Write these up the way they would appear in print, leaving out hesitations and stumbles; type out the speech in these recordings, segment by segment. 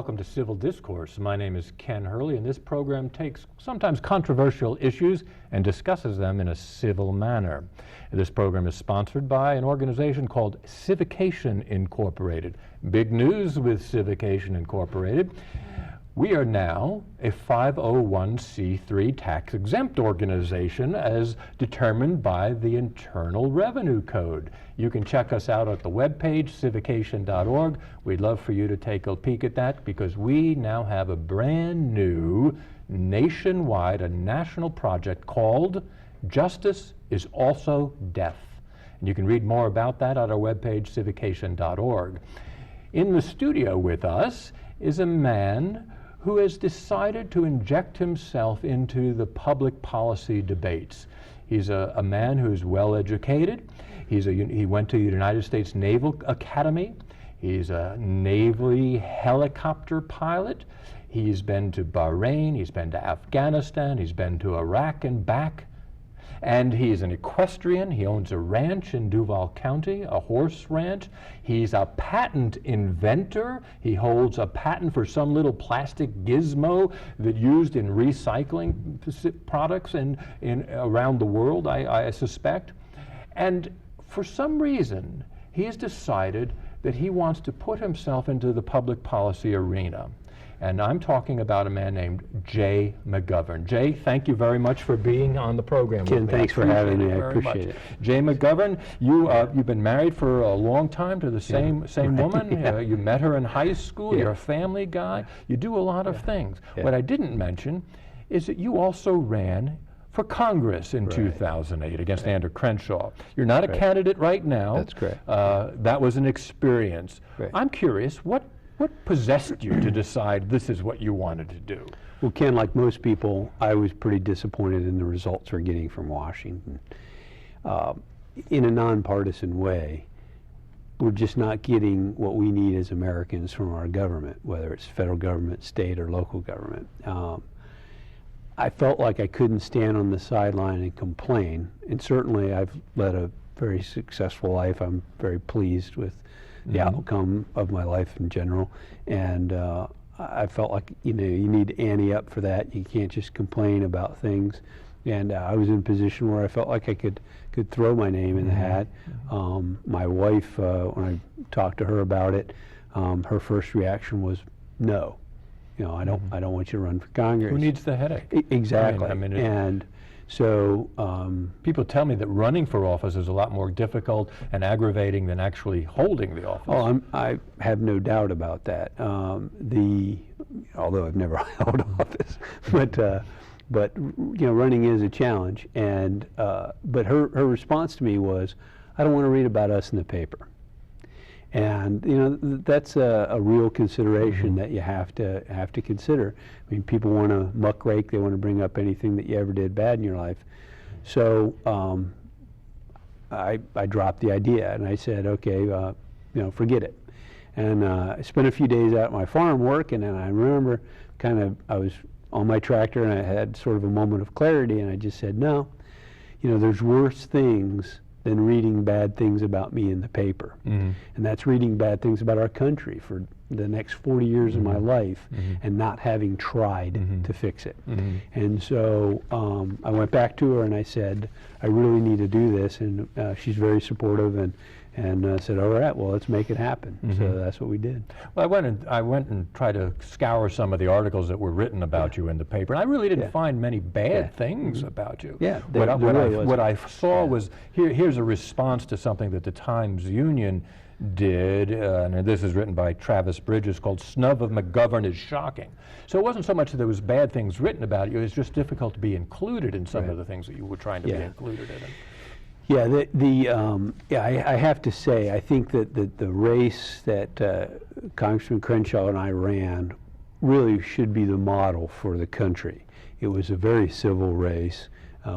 welcome to Civil Discourse. My name is Ken Hurley, and this program takes sometimes controversial issues and discusses them in a civil manner. This program is sponsored by an organization called Civication Incorporated. Big news with Civication Incorporated. We are now a 501c3 tax-exempt organization as determined by the Internal Revenue Code. You can check us out at the webpage, civication.org. We'd love for you to take a peek at that because we now have a brand new nationwide, a national project called Justice is Also Death. And you can read more about that at our webpage, civication.org. In the studio with us is a man who has decided to inject himself into the public policy debates. He's a man who's well educated. He went to the United States Naval Academy. He's a Navy helicopter pilot. He's been to Bahrain, he's been to Afghanistan, he's been to Iraq and back. And he's an equestrian. He owns a ranch in Duval County, a horse ranch. He's a patent inventor. He holds a patent for some little plastic gizmo that used in recycling products around the world, I suspect. And for some reason, he has decided that he wants to put himself into the public policy arena. And I'm talking about a man named Jay McGovern. Jay, thank you very much for being on the program. Ken, thanks for having me. I appreciate it. Jay McGovern, you've been married for a long time to the same woman. Yeah. You met her in high school. Yeah. You're a family guy. You do a lot of things. Yeah. What I didn't mention is that you also ran for Congress in 2008 against Andrew Crenshaw. You're not a candidate right now. That's correct. That was an experience. Right. I'm curious, what possessed you to decide this is what you wanted to do? Well, Ken, like most people, I was pretty disappointed in the results we're getting from Washington. In a nonpartisan way, we're just not getting what we need as Americans from our government, whether it's federal government, state, or local government. I felt like I couldn't stand on the sideline and complain, and certainly I've led a very successful life. I'm very pleased with the outcome of my life in general, and I felt like you need to ante up for that. You can't just complain about things, and I was in a position where I felt like I could throw my name in the hat. My wife, when I talked to her about it, her first reaction was no. I don't want you to run for Congress. Who needs the headache? Exactly. I mean, and so people tell me that running for office is a lot more difficult and aggravating than actually holding the office. Oh, I have no doubt about that. Although I've never held office, but running is a challenge. And but her response to me was, "I don't want to read about us in the paper." And that's a real consideration that you have to consider. I mean, people want to muckrake; they want to bring up anything that you ever did bad in your life. So I dropped the idea, and I said, okay, forget it. And I spent a few days out at my farm working, and I remember I was on my tractor, and I had sort of a moment of clarity, and I just said, no, there's worse things than reading bad things about me in the paper. And that's reading bad things about our country for the next 40 years of my life and not having tried to fix it. And so I went back to her and I said, I really need to do this, and she's very supportive and said, all right, well, let's make it happen. So that's what we did. Well, I went and tried to scour some of the articles that were written about you in the paper, and I really didn't find many bad things about you. Yeah, what I saw was, here's a response to something that the Times-Union did, and this is written by Travis Bridges, called "Snub of McGovern is Shocking." So it wasn't so much that there was bad things written about you, it's just difficult to be included in some of the things that you were trying to be included in. Yeah, I have to say, I think that the race that Congressman Crenshaw and I ran really should be the model for the country. It was a very civil race.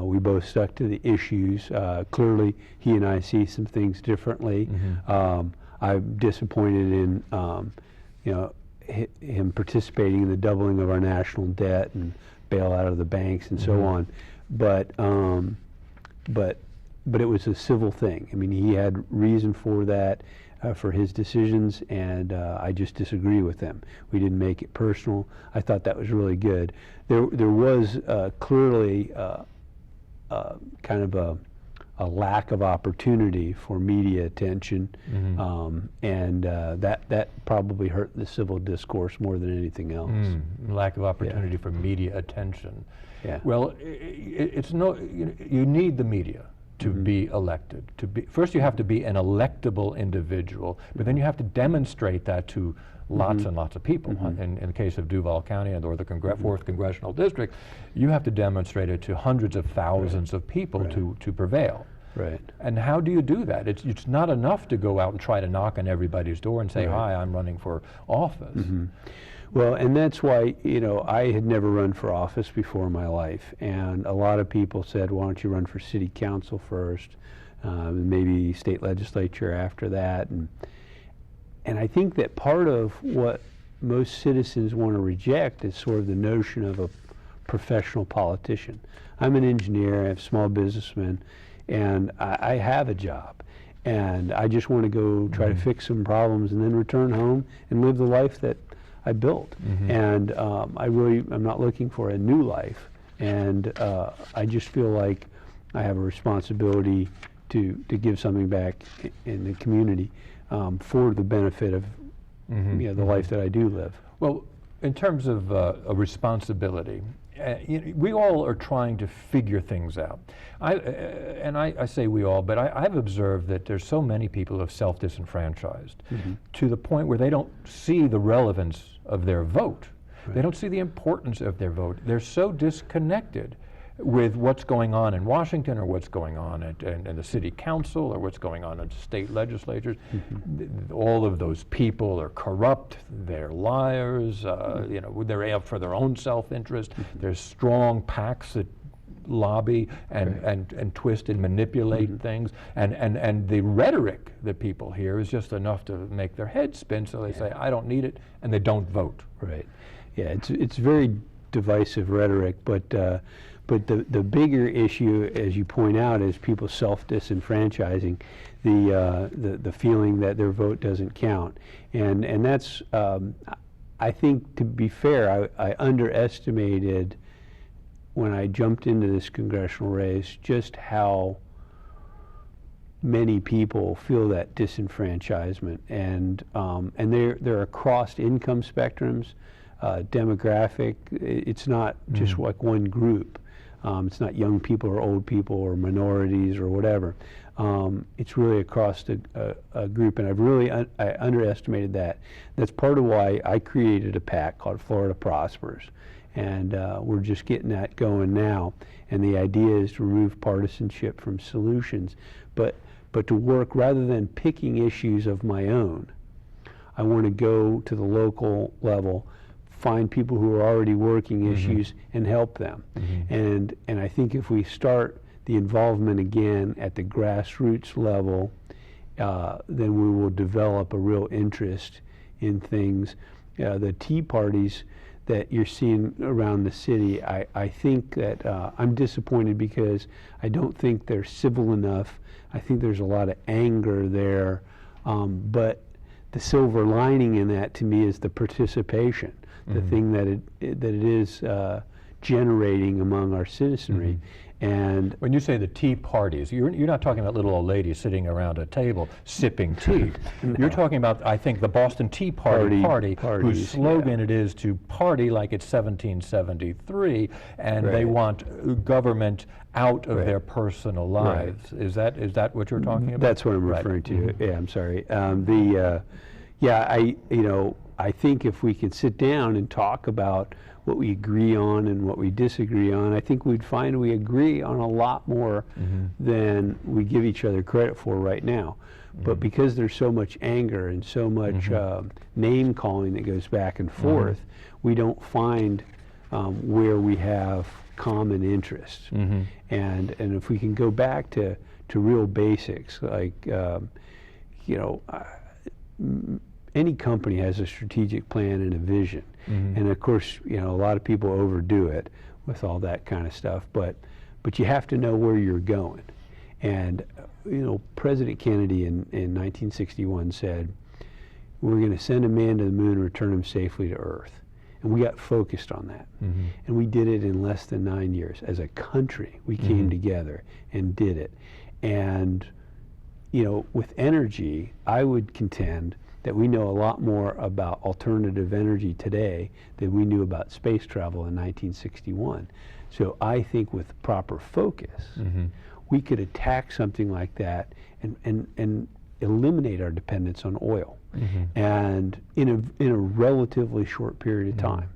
We both stuck to the issues. Clearly, he and I see some things differently. I'm disappointed in him participating in the doubling of our national debt and bailout of the banks and so on. But but it was a civil thing. I mean, he had reason for that, for his decisions, and I just disagree with them. We didn't make it personal. I thought that was really good. There was clearly kind of a lack of opportunity for media attention, and that probably hurt the civil discourse more than anything else. Lack of opportunity for media attention. Yeah. Well, it's no. You need the media to be elected. First, you have to be an electable individual, but then you have to demonstrate that to lots and lots of people. In the case of Duval County or the 4th Congressional District, you have to demonstrate it to hundreds of thousands of people to prevail. Right. And how do you do that? It's not enough to go out and try to knock on everybody's door and say, hi, I'm running for office. Well, and that's why, I had never run for office before in my life, and a lot of people said, why don't you run for city council first, maybe state legislature after that, and I think that part of what most citizens want to reject is sort of the notion of a professional politician. I'm an engineer, I have small businessmen, and I have a job, and I just want to go try to fix some problems and then return home and live the life that I built. And I'm not looking for a new life, and I just feel like I have a responsibility to give something back in the community for the benefit of the life that I do live. Well, in terms of a responsibility, we all are trying to figure things out. I say we all, but I've observed that there's so many people who have self-disenfranchised to the point where they don't see the relevance of their vote. They don't see the importance of their vote. They're so disconnected with what's going on in Washington or what's going on in the city council or what's going on in state legislatures. All of those people are corrupt, they're liars, they're out for their own self-interest. There's strong PACs that lobby and twist and manipulate things, and the rhetoric that people hear is just enough to make their heads spin, so they say, I don't need it, and they don't vote. Right. Yeah, it's very divisive rhetoric, but the bigger issue, as you point out, is people self-disenfranchising, the feeling that their vote doesn't count, and that's I think, to be fair, I underestimated when I jumped into this congressional race just how many people feel that disenfranchisement, and they're across income spectrums, demographic. It's not just like one group. It's not young people or old people or minorities or whatever. It's really across a group, and I underestimated that. That's part of why I created a PAC called Florida Prospers, and we're just getting that going now. And the idea is to remove partisanship from solutions, but to work rather than picking issues of my own. I want to go to the local level, find people who are already working issues and help them. And I think if we start the involvement again at the grassroots level, then we will develop a real interest in things. The tea parties that you're seeing around the city, I think that I'm disappointed because I don't think they're civil enough. I think there's a lot of anger there, but the silver lining in that to me is the participation, the thing that it is generating among our citizenry. And when you say the tea parties, you're not talking about little old ladies sitting around a table sipping tea. No. You're talking about, I think, the Boston Tea Party, whose slogan it is to party like it's 1773, and they want government out of their personal lives. Is that what you're talking about? That's what I'm referring to. Yeah, I'm sorry. I think if we could sit down and talk about what we agree on and what we disagree on, I think we'd find we agree on a lot more than we give each other credit for right now. But because there's so much anger and so much name calling that goes back and forth, we don't find where we have common interests. And if we can go back to real basics, like any company has a strategic plan and a vision. And of course, a lot of people overdo it with all that kind of stuff, but you have to know where you're going. And President Kennedy in 1961 said, we're going to send a man to the moon and return him safely to Earth. And we got focused on that. And we did it in less than 9 years. As a country, we came together and did it. And with energy, I would contend that we know a lot more about alternative energy today than we knew about space travel in 1961. So I think with proper focus, we could attack something like that and eliminate our dependence on oil, and in a relatively short period of time.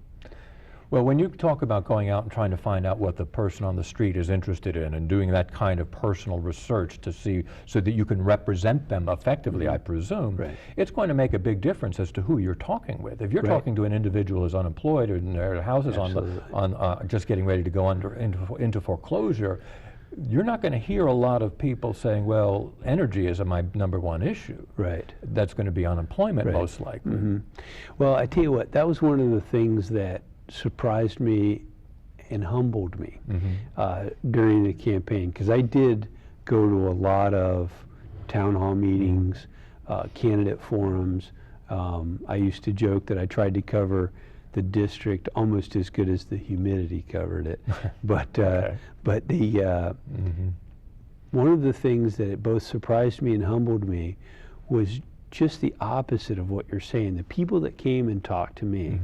Well, when you talk about going out and trying to find out what the person on the street is interested in and doing that kind of personal research to see so that you can represent them effectively, I presume, it's going to make a big difference as to who you're talking with. If you're talking to an individual who's unemployed and their house is on just getting ready to go into foreclosure, you're not going to hear a lot of people saying, well, energy is my #1 issue. That's going to be unemployment most likely. Well, I tell you what, that was one of the things that surprised me and humbled me during the campaign, because I did go to a lot of town hall meetings, candidate forums. I used to joke that I tried to cover the district almost as good as the humidity covered it. But one of the things that it both surprised me and humbled me was just the opposite of what you're saying. The people that came and talked to me,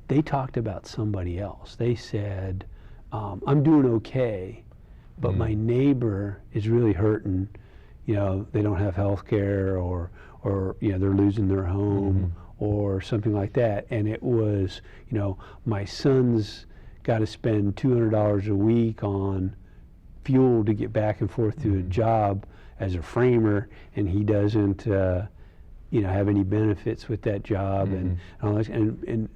they talked about somebody else. They said, I'm doing okay, but my neighbor is really hurting. They don't have health care, or they're losing their home, or something like that. And it was, my son's got to spend $200 a week on fuel to get back and forth to a job as a framer, and he doesn't have any benefits with that job, and all this. And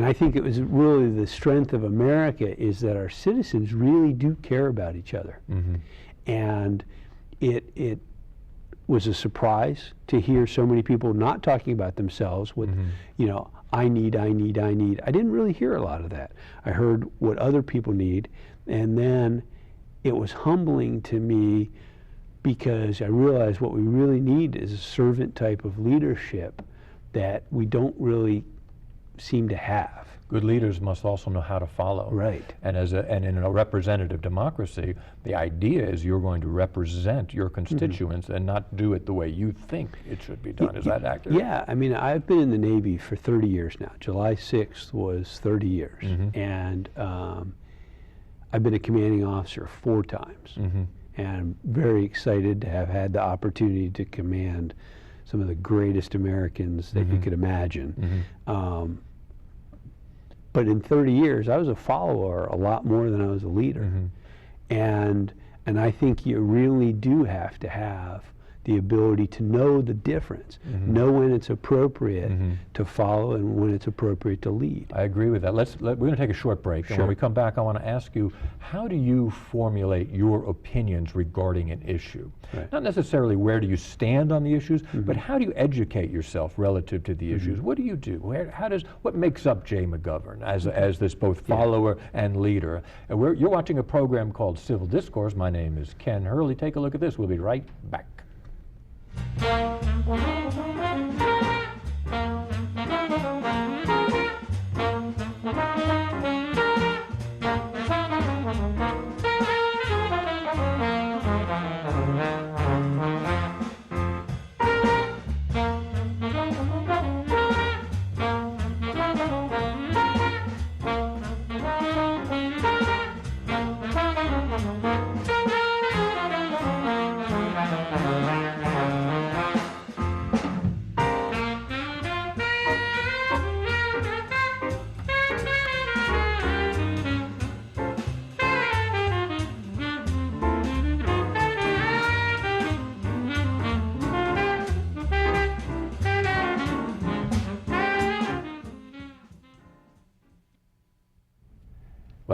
I think it was really the strength of America is that our citizens really do care about each other. And it was a surprise to hear so many people not talking about themselves with, I need. I didn't really hear a lot of that. I heard what other people need, and then it was humbling to me because I realized what we really need is a servant type of leadership that we don't really seem to have. Good leaders must also know how to follow. And in a representative democracy, the idea is you're going to represent your constituents and not do it the way you think it should be done. Is that accurate? Yeah, I mean, I've been in the Navy for 30 years now. July 6th was 30 years. And I've been a commanding officer 4 times. And I'm very excited to have had the opportunity to command some of the greatest Americans that you could imagine. But in 30 years, I was a follower a lot more than I was a leader. And I think you really do have to have the ability to know the difference, know when it's appropriate to follow and when it's appropriate to lead. I agree with that. We're going to take a short break. And when we come back, I want to ask you, how do you formulate your opinions regarding an issue? Not necessarily where do you stand on the issues, but how do you educate yourself relative to the issues? What do you do? What makes up Jay McGovern as this both follower and leader? And you're watching a program called Civil Discourse. My name is Ken Hurley. Take a look at this. We'll be right back.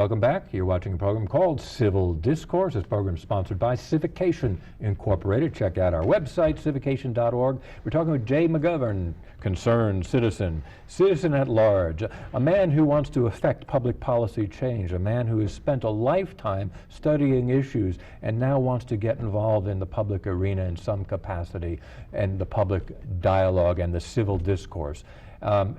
Welcome back. You're watching a program called Civil Discourse. This program is sponsored by Civication Incorporated. Check out our website, civication.org. We're talking with Jay McGovern, concerned citizen at large, a man who wants to affect public policy change, a man who has spent a lifetime studying issues and now wants to get involved in the public arena in some capacity and the public dialogue and the civil discourse.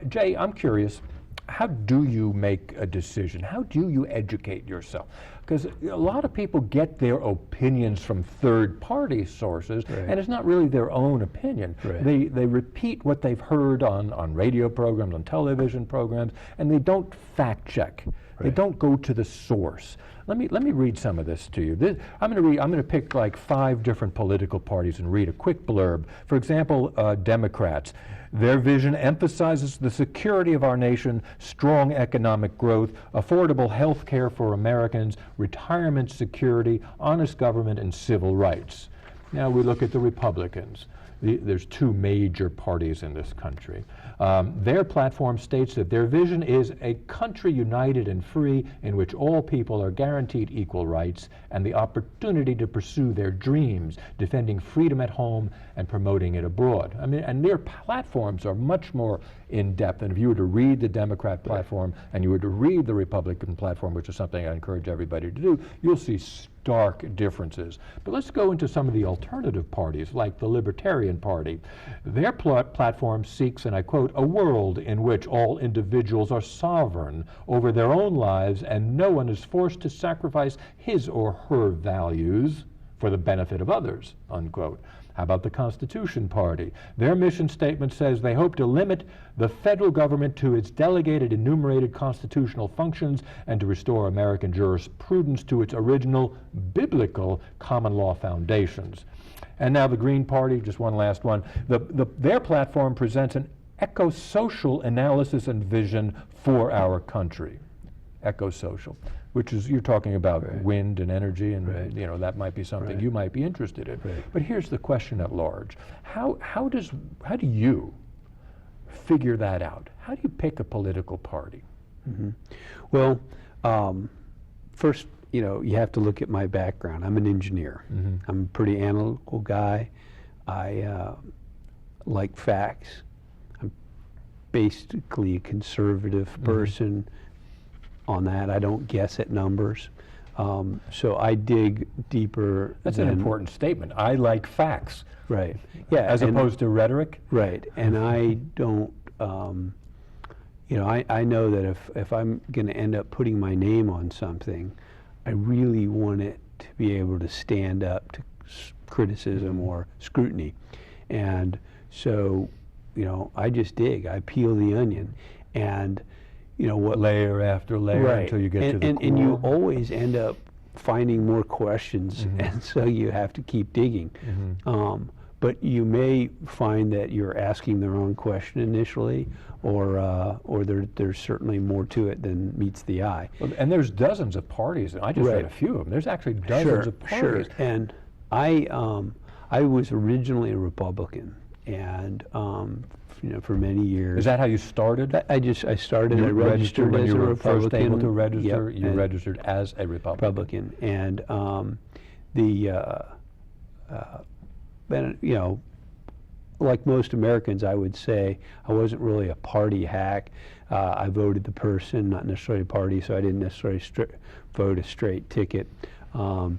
Jay, I'm curious, how do you make a decision? How do you educate yourself? Because a lot of people get their opinions from third-party sources, and it's not really their own opinion. They repeat what they've heard on radio programs, on television programs, and they don't fact-check. They don't go to the source. Let me read some of this to you. I'm going to pick like 5 different political parties and read a quick blurb. For example, Democrats. Their vision emphasizes the security of our nation, strong economic growth, affordable health care for Americans, retirement security, honest government, and civil rights. Now we look at the Republicans. There's 2 major parties in this country. Their platform states that their vision is a country united and free in which all people are guaranteed equal rights and the opportunity to pursue their dreams, defending freedom at home and promoting it abroad. I mean, and their platforms are much more in-depth. And if you were to read the Democrat platform and you were to read the Republican platform, which is something I encourage everybody to do, you'll see stark differences. But let's go into some of the alternative parties, like the Libertarian Party. Their platform seeks, and I quote, a world in which all individuals are sovereign over their own lives and no one is forced to sacrifice his or her values for the benefit of others, unquote. How about the Constitution Party? Their mission statement says they hope to limit the federal government to its delegated enumerated constitutional functions and to restore American jurisprudence to its original biblical common law foundations. And now the Green Party, just one last one. Their platform presents an eco-social analysis and vision for our country. Eco-social, which is, you're talking about wind and energy, and you know, that might be something you might be interested in. But here's the question at large. How do you figure that out? How do you pick a political party? Well, first, you know, you have to look at my background. I'm an engineer. I'm a pretty analytical guy. I like facts. I'm basically a conservative person. On that, I don't guess at numbers. So I dig deeper. That's an important statement. I like facts. Right. Yeah. As opposed to rhetoric. Right. And I don't, you know, I know that if I'm going to end up putting my name on something, I really want it to be able to stand up to criticism or scrutiny. And so, you know, I just dig. I peel the onion. And you know what, layer after layer until you get to the core. And you always end up finding more questions, and so you have to keep digging. But you may find that you're asking the wrong question initially, or there's certainly more to it than meets the eye. Well, and there's dozens of parties, and I just read a few of them. There's actually dozens of parties. And I was originally a Republican, and you know, for many years. Is that how you started? I started. I registered when as you a were Republican. First able to register. Yep, you registered as a Republican. And you know, like most Americans, I would say I wasn't really a party hack. I voted the person, not necessarily a party, so I didn't necessarily vote a straight ticket. But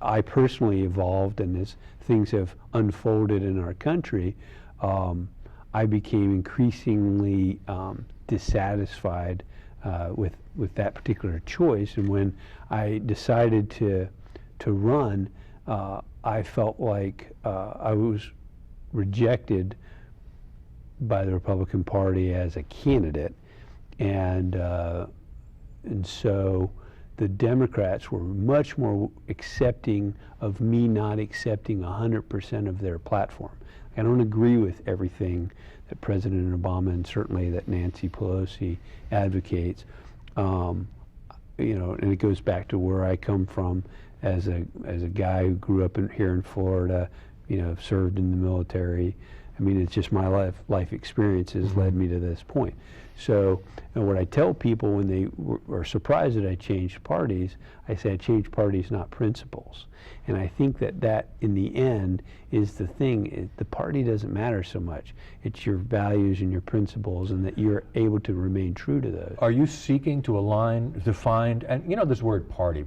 I personally evolved, and as things have unfolded in our country, I became increasingly dissatisfied with that particular choice. And when I decided to run, I felt like I was rejected by the Republican Party as a candidate, and so the Democrats were much more accepting of me not accepting 100% of their platform. I don't agree with everything that President Obama and certainly that Nancy Pelosi advocates. You know, and it goes back to where I come from as a guy who grew up here in Florida, you know, served in the military, I mean, it's just my life experiences led me to this point. So, and what I tell people when they are surprised that I changed parties, I say I changed parties, not principles. And I think that in the end is the thing. The party doesn't matter so much. It's your values and your principles, and that you're able to remain true to those. Are you seeking to align, define, and you know this word party,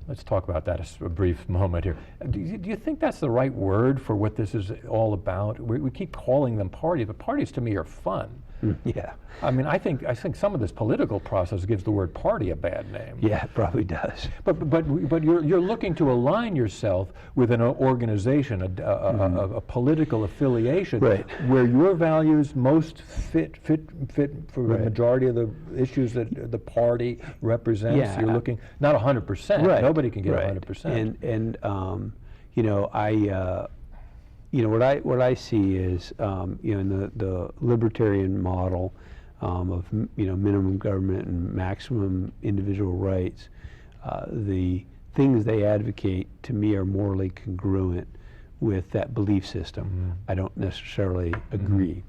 let's talk about that a brief moment here. Do you think that's the right word for what this is all about? We keep calling them parties, but parties to me are fun. Yeah. I mean, I think some of this political process gives the word party a bad name. Yeah, it probably does. But you're looking to align yourself with an organization, a political affiliation, right, where your values most fit for the majority of the issues that the party represents. Yeah. You're looking not 100%. Right. Nobody can get right. 100%. And you know, what I see is, you know, in the libertarian model of, you know, minimum government and maximum individual rights, the things they advocate to me are morally congruent with that belief system. I don't necessarily agree.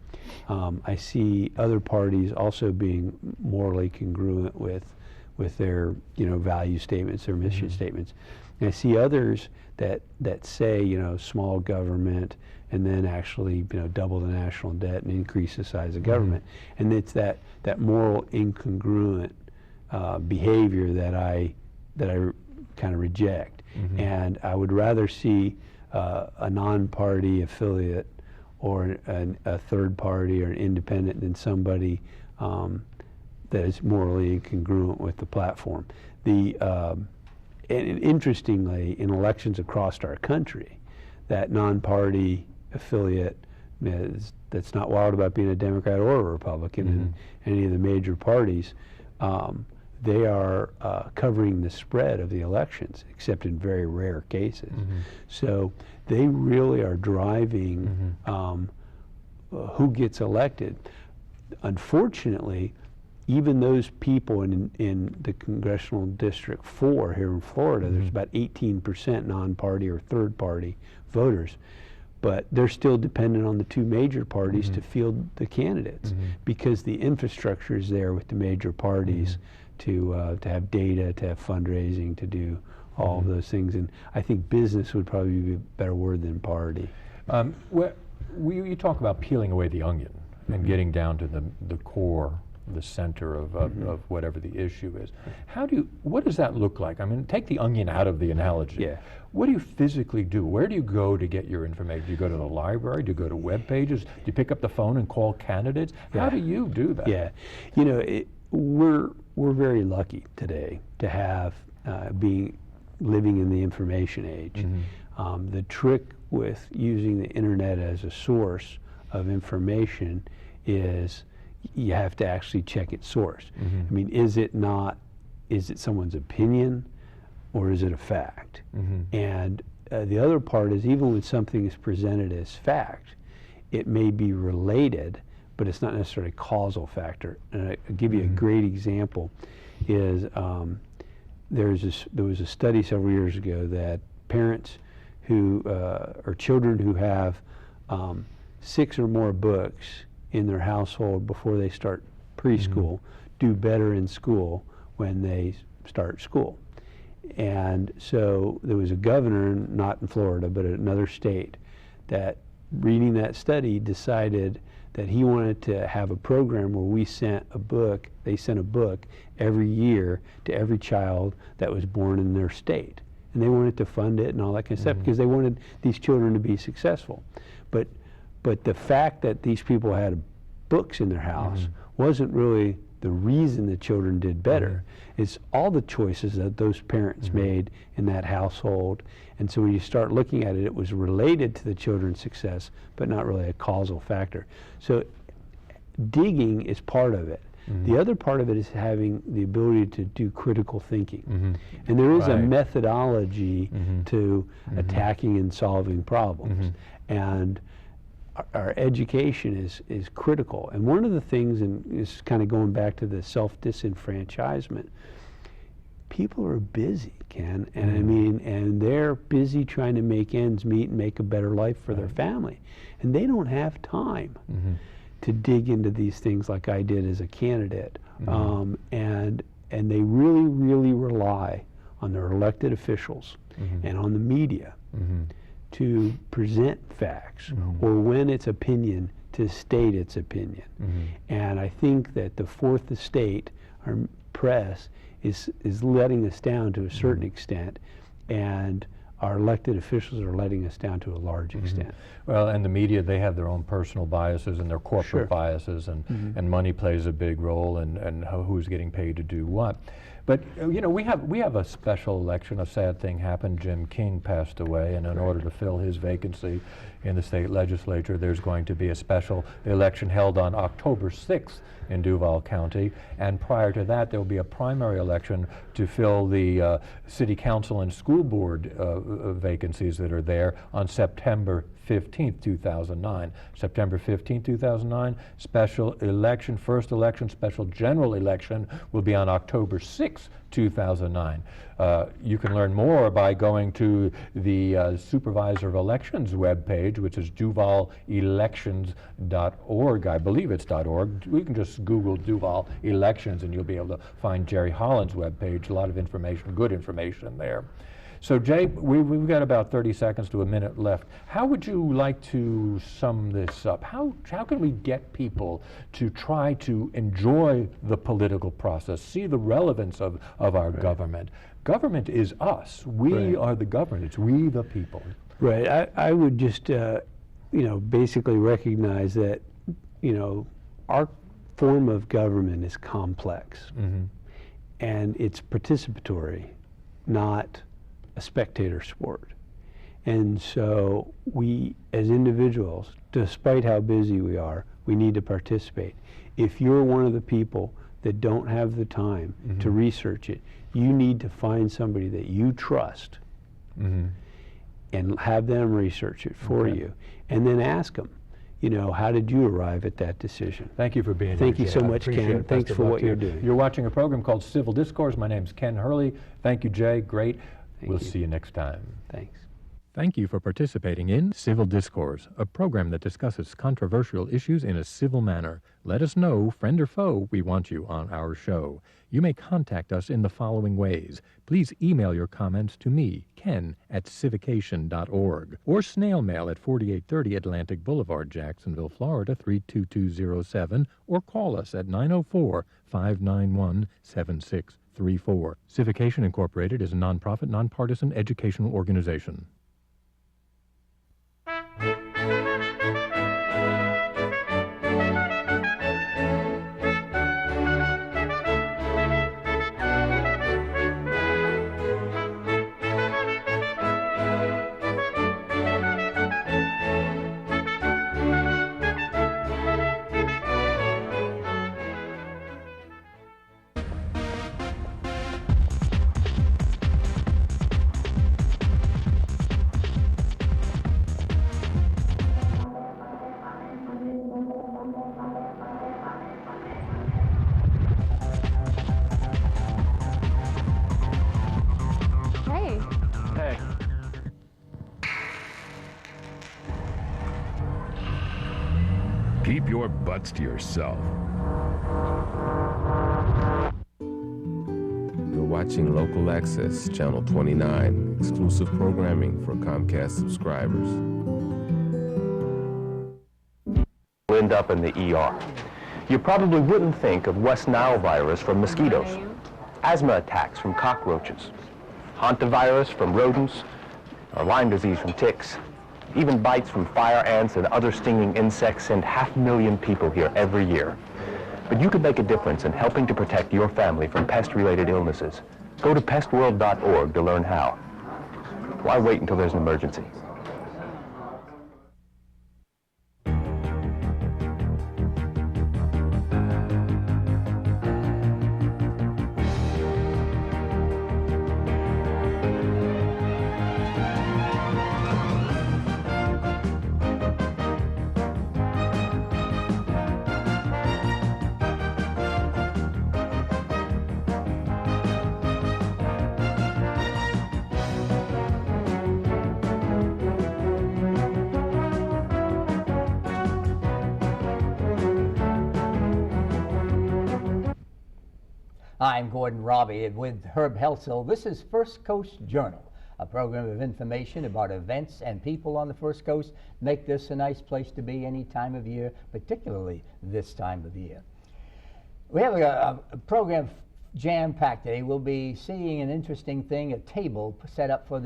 I see other parties also being morally congruent with their, you know, value statements, their mission statements. And I see others that say, you know, small government, and then actually, you know, double the national debt and increase the size of government. And it's that moral incongruent behavior that I kind of reject. And I would rather see a non-party affiliate or a third party or an independent than somebody that is morally incongruent with the platform. And interestingly, in elections across our country, that non-party affiliate that's not wild about being a Democrat or a Republican in any of the major parties, they are covering the spread of the elections, except in very rare cases. So they really are driving who gets elected. Unfortunately, even those people in the Congressional District 4 here in Florida, there's about 18% non-party or third-party voters, but they're still dependent on the two major parties to field the candidates because the infrastructure is there with the major parties to have data, to have fundraising, to do all of those things. And I think business would probably be a better word than party. You talk about peeling away the onion and getting down to the core, the center of whatever the issue is. What does that look like? I mean, take the onion out of the analogy. Yeah. What do you physically do? Where do you go to get your information? Do you go to the library? Do you go to web pages? Do you pick up the phone and call candidates? How do you do that? Yeah, you know, we're very lucky today to have living in the information age. The trick with using the internet as a source of information is you have to actually check its source. I mean, is it someone's opinion or is it a fact? And the other part is, even when something is presented as fact, it may be related, but it's not necessarily a causal factor. And I'll give you a great example is there was a study several years ago that parents who or children who have 6 or more books in their household before they start preschool do better in school when they start school. And so there was a governor, not in Florida, but at another state, that reading that study decided that he wanted to have a program where they sent a book every year to every child that was born in their state. And they wanted to fund it and all that kind of stuff because they wanted these children to be successful. But the fact that these people had books in their house wasn't really the reason the children did better. It's all the choices that those parents made in that household. And so when you start looking at it, it was related to the children's success, but not really a causal factor. So digging is part of it. The other part of it is having the ability to do critical thinking. And there is a methodology to attacking and solving problems. And our education is critical. And one of the things, and is kind of going back to the self-disenfranchisement, people are busy, Ken, and I mean, and they're busy trying to make ends meet and make a better life for their family, and they don't have time to dig into these things like I did as a candidate, and they really, really rely on their elected officials and on the media to present facts, or when it's opinion, to state its opinion. And I think that the fourth estate, our press, is letting us down to a certain extent, and our elected officials are letting us down to a large extent. Well, and the media, they have their own personal biases and their corporate biases, and money plays a big role, and who's getting paid to do what. But you know, we have a special election. A sad thing happened. Jim King passed away, and in order to fill his vacancy in the state legislature, there's going to be a special election held on October 6th in Duval County. And prior to that, there will be a primary election to fill the city council and school board vacancies that are there on September 15th, 2009. September 15th, 2009, special election, first election, special general election will be on October 6th, 2009. You can learn more by going to the Supervisor of Elections webpage, which is duvalelections.org. I believe it's .org. We can just Google Duval Elections and you'll be able to find Jerry Holland's webpage. A lot of information, good information there. So Jay, we've got about 30 seconds to a minute left. How would you like to sum this up? How can we get people to try to enjoy the political process, see the relevance of our government? Government is us. We are the government. It's we the people. Right. I would just, you know, basically recognize that, you know, our form of government is complex, and it's participatory, not a spectator sport. And so we, as individuals, despite how busy we are, we need to participate. If you're one of the people that don't have the time to research it, you need to find somebody that you trust and have them research it for you, and then ask them, you know, how did you arrive at that decision? Thank you for being here. Thank you so much, Ken. Thanks for what you're doing. You're watching a program called Civil Discourse. My name's Ken Hurley. Thank you, Jay. Great. We'll see you next time. Thanks. Thank you for participating in Civil Discourse, a program that discusses controversial issues in a civil manner. Let us know, friend or foe, we want you on our show. You may contact us in the following ways. Please email your comments to me, Ken, at civication.org, or snail mail at 4830 Atlantic Boulevard, Jacksonville, Florida, 32207, or call us at 904-591-7634. Civication Incorporated is a nonprofit, nonpartisan educational organization. Keep your butts to yourself. You're watching Local Access, Channel 29, exclusive programming for Comcast subscribers. End up in the ER. You probably wouldn't think of West Nile virus from mosquitoes, asthma attacks from cockroaches, hantavirus from rodents, or Lyme disease from ticks. Even bites from fire ants and other stinging insects send 500,000 people here every year. But you could make a difference in helping to protect your family from pest-related illnesses. Go to pestworld.org to learn how. Why wait until there's an emergency? I'm Gordon Robbie, and with Herb Helsel, this is First Coast Journal, a program of information about events and people on the First Coast. Make this a nice place to be any time of year, particularly this time of year. We have a program jam-packed today. We'll be seeing an interesting thing, a table set up for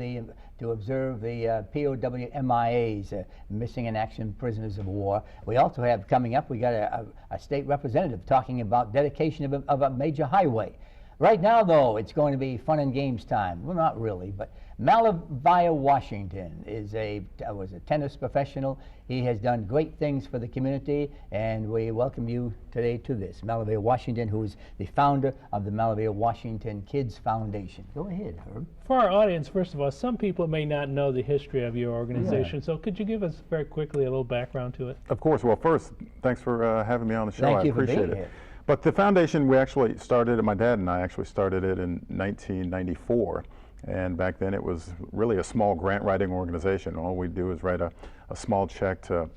to observe the POW MIAs, missing in action prisoners of war. We also have coming up, we got a state representative talking about dedication of a major highway. Right now, though, it's going to be fun and games time. Well, not really, but Malavia Washington was a tennis professional. He has done great things for the community, and we welcome you today to this. Malavia Washington, who is the founder of the Malavia Washington Kids Foundation. Go ahead, Herb. For our audience, first of all, some people may not know the history of your organization, so could you give us very quickly a little background to it? Of course. Well, first, thanks for having me on the show. Thank I you for appreciate being it. here. But the foundation, we actually started, my dad and I actually started it in 1994. And back then it was really a small grant writing organization. All we do is write a small check to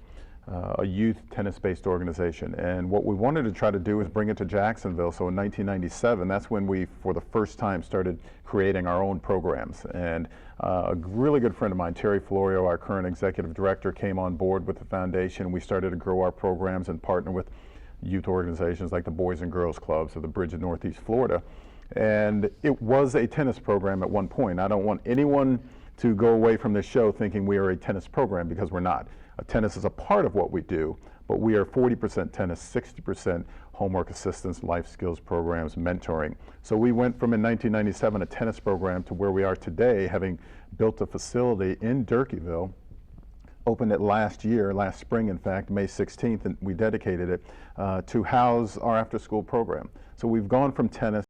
a youth tennis-based organization. And what we wanted to try to do is bring it to Jacksonville. So in 1997, that's when we, for the first time, started creating our own programs. And a really good friend of mine, Terry Florio, our current executive director, came on board with the foundation. We started to grow our programs and partner with youth organizations like the Boys and Girls Clubs of the Bridge of Northeast Florida. And it was a tennis program at one point. I don't want anyone to go away from this show thinking we are a tennis program, because we're not. Tennis is a part of what we do, but we are 40% tennis, 60% homework assistance, life skills programs, mentoring. So we went from, in 1997, a tennis program to where we are today, having built a facility in Durkeeville. Opened it last spring, in fact, May 16th, and we dedicated it to house our after-school program. So we've gone from tennis